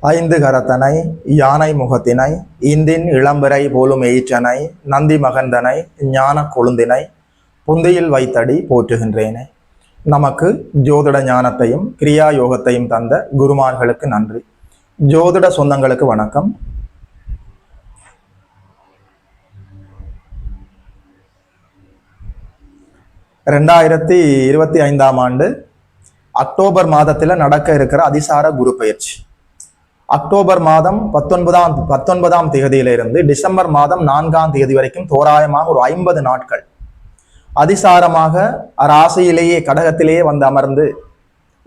ஐந்து கரத்தனை யானை முகத்தினை இந்தின் இளம்பிறை போலும் எயிற்றனை நந்தி மகந்தனை ஞான கொழுந்தினை புந்தியில் வைத்தடி போற்றுகின்றேனே. நமக்கு ஜோதிட ஞானத்தையும் கிரியா யோகத்தையும் தந்த குருமார்களுக்கு நன்றி. ஜோதிட சொந்தங்களுக்கு வணக்கம். ஆண்டு அக்டோபர் மாதத்தில் நடக்க இருக்கிற அதிசார குரு பயிற்சி அக்டோபர் மாதம் 19ஆம் தேதியிலிருந்து டிசம்பர் மாதம் 4ஆம் தேதி வரைக்கும் தோராயமாக ஒரு 50 நாட்கள் அதிசாரமாக ராசியிலேயே கடகத்திலேயே வந்து அமர்ந்து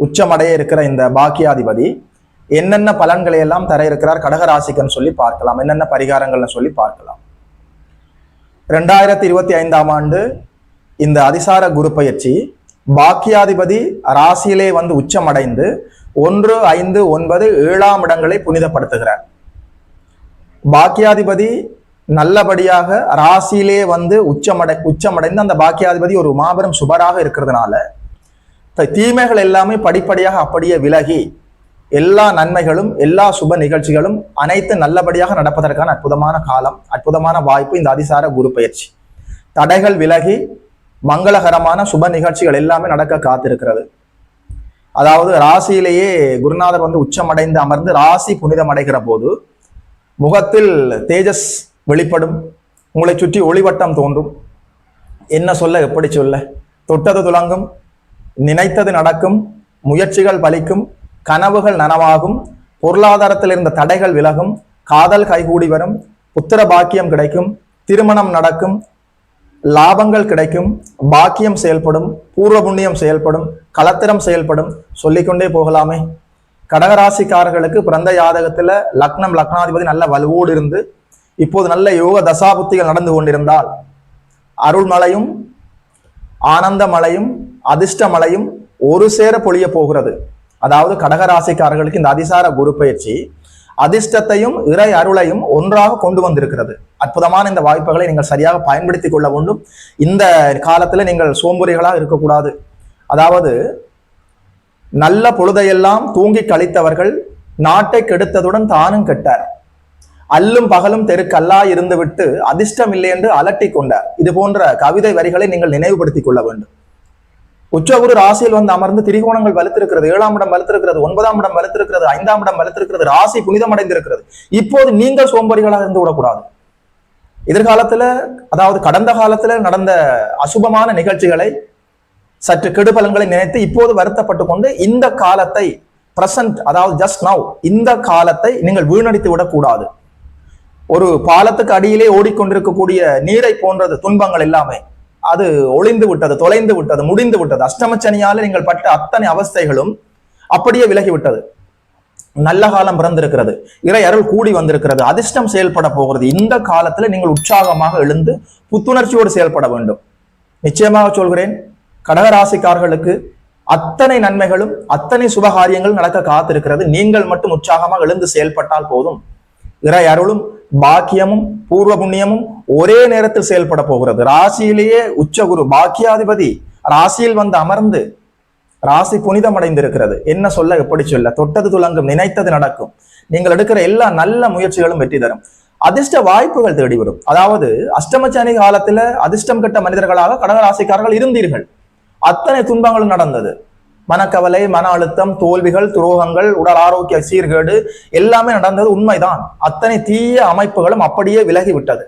உச்சமடைய இருக்கிற இந்த பாக்கியாதிபதி என்னென்ன பலன்களை எல்லாம் தர இருக்கிறார் கடக ராசிக்குன்னு சொல்லி பார்க்கலாம். என்னென்ன பரிகாரங்கள்னு சொல்லி பார்க்கலாம். 2025ஆம் ஆண்டு இந்த அதிசார குரு பயிற்சி பாக்கியாதிபதி ராசியிலே வந்து உச்சமடைந்து 1, 5, 9, 7ஆம் இடங்களை புனிதப்படுத்துகிறார். பாக்கியாதிபதி நல்லபடியாக ராசியிலே வந்து உச்சமடைந்து அந்த பாக்கியாதிபதி ஒரு மாபெரும் சுபராக இருக்கிறதுனால தீமைகள் எல்லாமே படிப்படியாக அப்படியே விலகி எல்லா நன்மைகளும் எல்லா சுப நிகழ்ச்சிகளும் அனைத்து நல்லபடியாக நடப்பதற்கான அற்புதமான காலம், அற்புதமான வாய்ப்பு இந்த அதிசார குரு பயிற்சி. தடைகள் விலகி மங்களகரமான சுப நிகழ்ச்சிகள் எல்லாமே நடக்க காத்திருக்கிறது. அதாவது ராசியிலேயே குருநாதர் வந்து உச்சமடைந்து அமர்ந்து ராசி புனிதம் அடைகிற போது முகத்தில் தேஜஸ் வெளிப்படும், உங்களை சுற்றி ஒளிவட்டம் தோன்றும். என்ன சொல்ல எப்படி சொல்ல, தொட்டது துலங்கும், நினைத்தது நடக்கும், முயற்சிகள் பலிக்கும், கனவுகள் நனவாகும், பொருளாதாரத்தில் இருந்த தடைகள் விலகும், காதல் கைகூடி வரும், புத்திர பாக்கியம் கிடைக்கும், திருமணம் நடக்கும், லாபங்கள் கிடைக்கும், பாக்கியம் செயல்படும், பூர்வ புண்ணியம் செயல்படும், கலத்திரம் செயல்படும், சொல்லிக்கொண்டே போகலாமே. கடகராசிக்காரர்களுக்கு பிறந்த ஜாதகத்துல லக்னாதிபதி நல்ல வலுவோடு இருந்து இப்போது நல்ல யோக தசாபுத்திகள் நடந்து கொண்டிருந்தால் அருள்மலையும் ஆனந்த மலையும் அதிர்ஷ்ட மலையும் ஒரு சேர பொழிய போகிறது. அதாவது கடகராசிக்காரர்களுக்கு இந்த அதிசார குரு பயிற்சி அதிர்ஷ்டத்தையும் இறை அருளையும் ஒன்றாக கொண்டு வந்திருக்கிறது. அற்புதமான இந்த வாய்ப்புகளை நீங்கள் சரியாக பயன்படுத்திக் கொள்ள வேண்டும். இந்த காலத்துல நீங்கள் சோம்புறிகளாக இருக்கக்கூடாது. அதாவது நல்ல பொழுதையெல்லாம் தூங்கி கழித்தவர்கள் நாட்டை கெடுத்ததுடன் தானும் கெட்டார். அல்லும் பகலும் தெருக்கல்லா இருந்து விட்டு அதிர்ஷ்டம் இல்லை என்று அலட்டி கொண்டார். இது போன்ற கவிதை வரிகளை நீங்கள் நினைவுபடுத்திக் கொள்ள வேண்டும். உச்சகுரு ராசியில் வந்து அமர்ந்து திரிகோணங்கள் வலுத்திருக்கிறது, 7ஆம் இடம் வலுத்திருக்கிறது, 9ஆம் இடம் வலுத்திருக்கிறது, 5ஆம் இடம் வலுத்திருக்கிறது, ராசி புனிதம் அடைந்திருக்கிறது. இப்போது நீங்கள் சோம்பறிகளாக இருந்து விடக்கூடாது. எதிர்காலத்துல அதாவது கடந்த காலத்துல நடந்த அசுபமான நிகழ்ச்சிகளை சற்று கெடுபலன்களை நினைத்து இப்போது வருத்தப்பட்டு கொண்டு இந்த காலத்தை பிரசன்ட் அதாவது ஜஸ்ட் நவ் இந்த காலத்தை நீங்கள் வீணடித்து விடக்கூடாது. ஒரு பாலத்துக்கு அடியிலே ஓடிக்கொண்டிருக்கக்கூடிய நீரை போன்றது துன்பங்கள் எல்லாமே. அது ஒளிந்து விட்டது, தொலைந்து விட்டது, முடிந்து விட்டது. அஷ்டமச்சனியால நீங்கள் பட்ட அத்தனை அவஸ்தைகளும் அப்படியே விலகிவிட்டது. நல்ல காலம் பிறந்திருக்கிறது, இறை அருள் கூடி வந்திருக்கிறது, அதிர்ஷ்டம் செயல்பட போகிறது. இந்த காலத்துல நீங்கள் உற்சாகமாக எழுந்து புத்துணர்ச்சியோடு செயல்பட வேண்டும். நிச்சயமாக சொல்கிறேன், கடகராசிக்காரர்களுக்கு அத்தனை நன்மைகளும் அத்தனை சுபகாரியங்களும் நடக்க காத்திருக்கிறது. நீங்கள் மட்டும் உற்சாகமாக எழுந்து செயல்பட்டால் போதும். இறை அருளும் பாக்கியமும் பூர்வ புண்ணியமும் ஒரே நேரத்தில் செயல்பட போகிறது. ராசியிலேயே உச்சகுரு பாக்கியாதிபதி ராசியில் வந்து அமர்ந்து ராசி புனிதம் அடைந்திருக்கிறது. என்ன சொல்ல எப்படி சொல்ல, தொட்டது துலங்கும், நினைத்தது நடக்கும். நீங்கள் எடுக்கிற எல்லா நல்ல முயற்சிகளும் வெற்றி தரும். அதிர்ஷ்ட வாய்ப்புகள் தேடி வரும். அதாவது அஷ்டமச்சனி காலத்துல அதிர்ஷ்டம் கெட்ட மனிதர்களாக கடகராசிக்காரர்கள் இருந்தீர்கள். அத்தனை துன்பங்களும் நடந்தது. மனக்கவலை, மன அழுத்தம், தோல்விகள், துரோகங்கள், உடல் ஆரோக்கிய சீர்கேடு எல்லாமே நடந்தது உண்மைதான். அத்தனை தீய அமைப்புகளும் அப்படியே விலகிவிட்டது.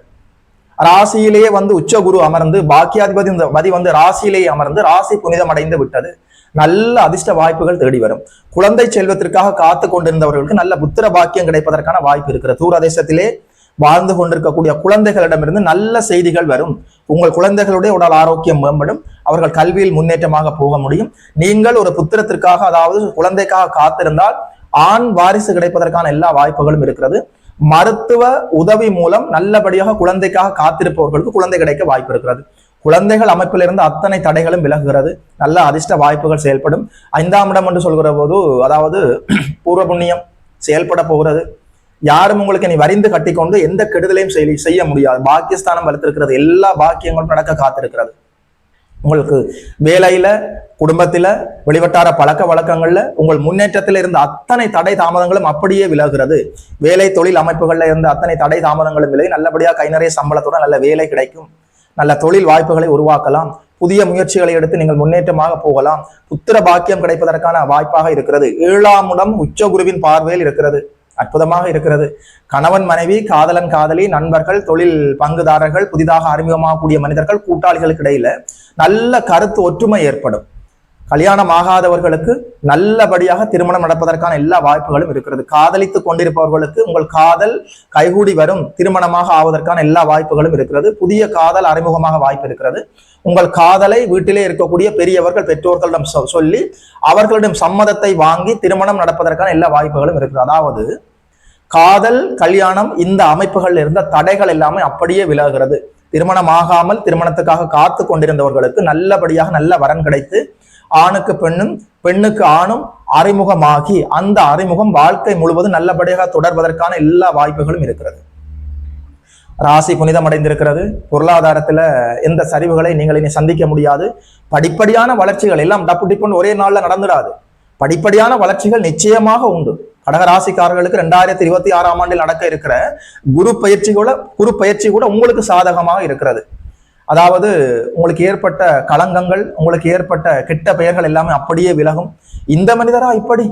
ராசியிலேயே வந்து உச்சகுரு அமர்ந்து பாக்கியாதிபதி வந்து ராசியிலேயே அமர்ந்து ராசி புனிதம் அடைந்து விட்டது. நல்ல அதிர்ஷ்ட வாய்ப்புகள் தேடி வரும். குழந்தை செல்வத்திற்காக காத்து கொண்டிருந்தவர்களுக்கு நல்ல புத்திர பாக்கியம் கிடைப்பதற்கான வாய்ப்பு இருக்கிறது. தூரதேசத்திலே வாழ்ந்து கொண்டிருக்கக்கூடிய குழந்தைகளிடமிருந்து நல்ல செய்திகள் வரும். உங்கள் குழந்தைகளுடைய உடல் ஆரோக்கியம் மேம்படும், அவர்கள் கல்வியில் முன்னேற்றமாக போக முடியும். நீங்கள் ஒரு புத்திரத்திற்காக அதாவது குழந்தைக்காக காத்திருந்தால் ஆண் வாரிசு கிடைப்பதற்கான எல்லா வாய்ப்புகளும் இருக்கிறது. மருத்துவ உதவி மூலம் நல்லபடியாக குழந்தைக்காக காத்திருப்பவர்களுக்கு குழந்தை கிடைக்க வாய்ப்பு இருக்கிறது. குழந்தைகள் அமைப்பில் இருந்து அத்தனை தடைகளும் விலகுகிறது. நல்ல அதிர்ஷ்ட வாய்ப்புகள் செயல்படும். 5ஆம் இடம் என்று சொல்கிற போது அதாவது பூர்வ புண்ணியம் செயல்பட போகிறது. யாரும் உங்களுக்கு நீ வரிந்து கட்டிக்கொண்டு எந்த கெடுதலையும் செய்ய முடியாது. பாக்கியஸ்தானம் வலுத்திருக்கிறது, எல்லா பாக்கியங்களும் நடக்க காத்திருக்கிறது. உங்களுக்கு வேலையில, குடும்பத்தில, வெளிவட்டார பழக்க வழக்கங்கள்ல உங்கள் முன்னேற்றத்தில் இருந்த அத்தனை தடை தாமதங்களும் அப்படியே விலகுறது. வேலை தொழில் அமைப்புகள்ல இருந்த அத்தனை தடை தாமதங்களும் விலகி நல்லபடியா கை நிறைய சம்பளத்துடன் நல்ல வேலை கிடைக்கும். நல்ல தொழில் வாய்ப்புகளை உருவாக்கலாம். புதிய முயற்சிகளை எடுத்து நீங்கள் முன்னேற்றமாக போகலாம். புத்திர பாக்கியம் கிடைப்பதற்கான வாய்ப்பாக இருக்கிறது. 7ஆம் இடம் உச்ச குருவின் பார்வையில் இருக்கிறது. அற்புதமாக இருக்கிறது. கணவன் மனைவி, காதலன் காதலி, நண்பர்கள், தொழில் பங்குதாரர்கள், புதிதாக அறிமுகமாகக்கூடிய மனிதர்கள், கூட்டாளிகளுக்கு இடையில நல்ல கருத்து ஒற்றுமை ஏற்படும். கல்யாணம் ஆகாதவர்களுக்கு நல்லபடியாக திருமணம் நடப்பதற்கான எல்லா வாய்ப்புகளும் இருக்கிறது. காதலித்துக் கொண்டிருப்பவர்களுக்கு உங்கள் காதல் கைகூடி வரும், திருமணமாக ஆவதற்கான எல்லா வாய்ப்புகளும் இருக்கிறது. புதிய காதல் அறிமுகமாக வாய்ப்பு இருக்கிறது. உங்கள் காதலை வீட்டிலே இருக்கக்கூடிய பெரியவர்கள், பெற்றோர்களிடம் சொல்லி அவர்களிடம் சம்மதத்தை வாங்கி திருமணம் நடப்பதற்கான எல்லா வாய்ப்புகளும் இருக்கிறது. அதாவது காதல், கல்யாணம் இந்த அமைப்புகள் இருந்த தடைகள் எல்லாமே அப்படியே விலகுகிறது. திருமணம் ஆகாமல் திருமணத்துக்காக காத்து கொண்டிருந்தவர்களுக்கு நல்லபடியாக நல்ல வரன் கிடைத்து ஆணுக்கு பெண்ணும் பெண்ணுக்கு ஆணும் அறிமுகமாகி அந்த அறிமுகம் வாழ்க்கை முழுவதும் நல்லபடியாக தொடர்வதற்கான எல்லா வாய்ப்புகளும் இருக்கிறது. ராசி புனிதம் அடைந்திருக்கிறது. பொருளாதாரத்துல எந்த சரிவுகளை நீங்கள் இனி சந்திக்க முடியாது. படிப்படியான வளர்ச்சிகள் எல்லாம் டப்பு டிப்புன்னு ஒரே நாள்ல நடந்துடாது. படிப்படியான வளர்ச்சிகள் நிச்சயமாக உண்டு. கடகராசிக்காரர்களுக்கு 2026ஆம் ஆண்டில் நடக்க இருக்கிற குரு பயிற்சி கூட உங்களுக்கு சாதகமாக இருக்கிறது. அதாவது உங்களுக்கு ஏற்பட்ட களங்கங்கள், உங்களுக்கு ஏற்பட்ட கெட்ட பெயர்கள் எல்லாமே அப்படியே விலகும். இந்த மனிதரா இப்படி,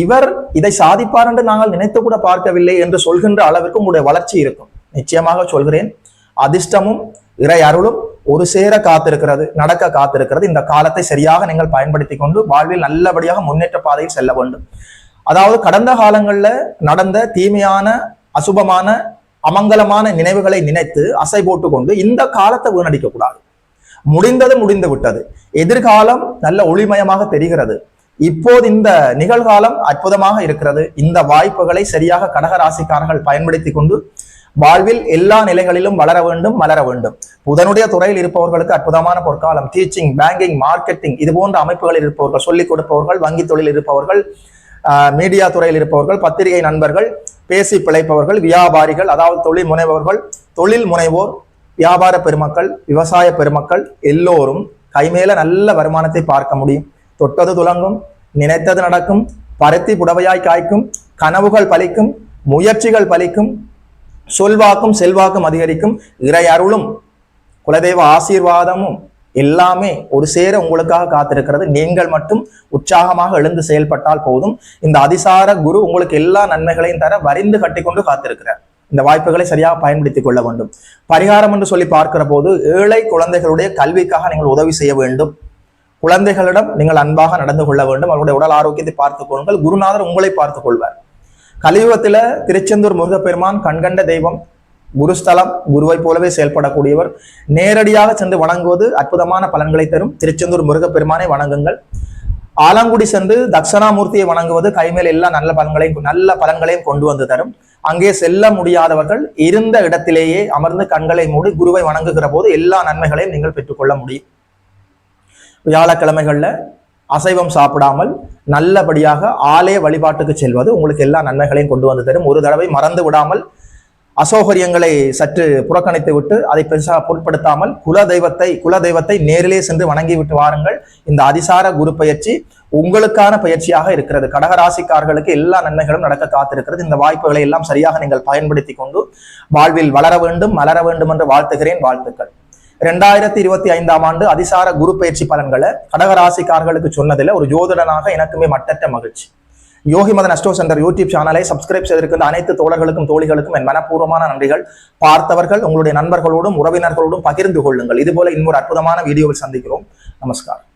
இவர் இதை சாதிப்பார் என்று நாங்கள் நினைத்து கூட பார்க்கவில்லை என்று சொல்கின்ற அளவிற்கு உங்களுடைய வளர்ச்சி இருக்கும். நிச்சயமாக சொல்கிறேன். அதிர்ஷ்டமும் இறை அருளும் ஒரு சேர காத்திருக்கிறது, நடக்க காத்திருக்கிறது. இந்த காலத்தை சரியாக நீங்கள் பயன்படுத்தி கொண்டு வாழ்வில் நல்லபடியாக முன்னேற்ற பாதையில் செல்ல வேண்டும். அதாவது கடந்த காலங்கள்ல நடந்த தீமையான, அசுபமான, அமங்கலமான நினைவுகளை நினைத்து அசை போட்டு கொண்டு இந்த காலத்தை வீணடிக்க கூடாது. முடிந்தது முடிந்து விட்டது. எதிர்காலம் நல்ல ஒளிமயமாக தெரிகிறது. இப்போது இந்த நிகழ்காலம் அற்புதமாக இருக்கிறது. இந்த வாய்ப்புகளை சரியாக கடகராசிக்காரர்கள் பயன்படுத்தி கொண்டு வாழ்வில் எல்லா நிலைகளிலும் வளர வேண்டும், மலர வேண்டும். புதனுடைய துறையில் இருப்பவர்களுக்கு அற்புதமான பொற்காலம். டீச்சிங், பேங்கிங், மார்க்கெட்டிங் இது போன்ற அமைப்புகளில் இருப்பவர்கள், சொல்லிக் கொடுப்பவர்கள், வங்கி தொழில் இருப்பவர்கள், மீடியா துறையில் இருப்பவர்கள், பத்திரிகை நண்பர்கள், பேசி பிழைப்பவர்கள், வியாபாரிகள், அதாவது தொழில் முனைபவர்கள், தொழில் முனைவோர், வியாபார பெருமக்கள், விவசாய பெருமக்கள் எல்லோரும் கைமேல நல்ல வருமானத்தை பார்க்க முடியும். தொட்டது துலங்கும், நினைத்தது நடக்கும், பருத்தி புடவையாய் காய்க்கும், கனவுகள் பலிக்கும், முயற்சிகள் பலிக்கும், சொல்வாக்கும் செல்வாக்கும் அதிகரிக்கும். இறை அருளும் குலதெய்வ ஆசீர்வாதமும் எல்லாமே ஒரு சேர உங்களுக்காக காத்திருக்கிறது. நீங்கள் மட்டும் உற்சாகமாக எழுந்து செயல்பட்டால் போதும். இந்த அதிசார குரு உங்களுக்கு எல்லா நன்மைகளையும் தர வரிந்து கட்டி கொண்டு காத்திருக்கிறார். இந்த வாய்ப்புகளை சரியாக பயன்படுத்திக் கொள்ள வேண்டும். பரிகாரம் என்று சொல்லி பார்க்கிற போது, ஏழை குழந்தைகளுடைய கல்விக்காக நீங்கள் உதவி செய்ய வேண்டும். குழந்தைகளிடம் நீங்கள் அன்பாக நடந்து கொள்ள வேண்டும். அவருடைய உடல் ஆரோக்கியத்தை பார்த்துக் கொள்ளுங்கள். குருநாதர் உங்களை பார்த்துக் கொள்வார். கலியுகத்தில திருச்செந்தூர் முருகப்பெருமான் கண்கண்ட தெய்வம், குருஸ்தலம், குருவை போலவே செயல்படக்கூடியவர். நேரடியாக சென்று வணங்குவது அற்புதமான பலன்களை தரும். திருச்செந்தூர் முருகப்பெருமானை வணங்குங்கள். ஆலங்குடி சென்று தட்சணாமூர்த்தியை வணங்குவது கைமேல் எல்லா நல்ல பலன்களையும் கொண்டு வந்து தரும். அங்கே செல்ல முடியாதவர்கள் இருந்த இடத்திலேயே அமர்ந்து கண்களை மூடி குருவை வணங்குகிற போது எல்லா நன்மைகளையும் நீங்கள் பெற்றுக்கொள்ள முடியும். வியாழக்கிழமைகள்ல அசைவம் சாப்பிடாமல் நல்லபடியாக ஆலய வழிபாட்டுக்கு செல்வது உங்களுக்கு எல்லா நன்மைகளையும் கொண்டு வந்து தரும். ஒரு தடவை மறந்து விடாமல் அசௌகரியங்களை சற்று புறக்கணித்து விட்டு அதை பெருசாக பொருட்படுத்தாமல் குலதெய்வத்தை நேரிலே சென்று வணங்கி விட்டு வாருங்கள். இந்த அதிசார குரு பயிற்சி உங்களுக்கான பயிற்சியாக இருக்கிறது. கடகராசிக்காரர்களுக்கு எல்லா நன்மைகளும் நடக்க காத்திருக்கிறது. இந்த வாய்ப்புகளை எல்லாம் சரியாக நீங்கள் பயன்படுத்தி கொண்டு வாழ்வில் வளர வேண்டும், மலர வேண்டும் என்று வாழ்த்துகிறேன். வாழ்த்துக்கள். 2025ஆம் ஆண்டு அதிசார குரு பயிற்சி பலன்களை கடகராசிக்காரர்களுக்கு சொன்னதில் ஒரு ஜோதிடனாக எனக்குமே மட்டற்ற மகிழ்ச்சி. யோகி மதன் அஸ்ட்ரோ சென்டர் யூடியூப் சேனலை சப்ஸ்கிரைப் செய்திருக்கின்ற அனைத்து தோழர்களுக்கும் தோழிகளுக்கும் என் மனப்பூர்வமான நன்றிகள். பார்த்தவர்கள் உங்களுடைய நண்பர்களோடும் உறவினர்களோடும் பகிர்ந்து கொள்ளுங்கள். இதுபோல இன்னொரு அற்புதமான வீடியோவில் சந்திக்கிறோம். நமஸ்காரம்.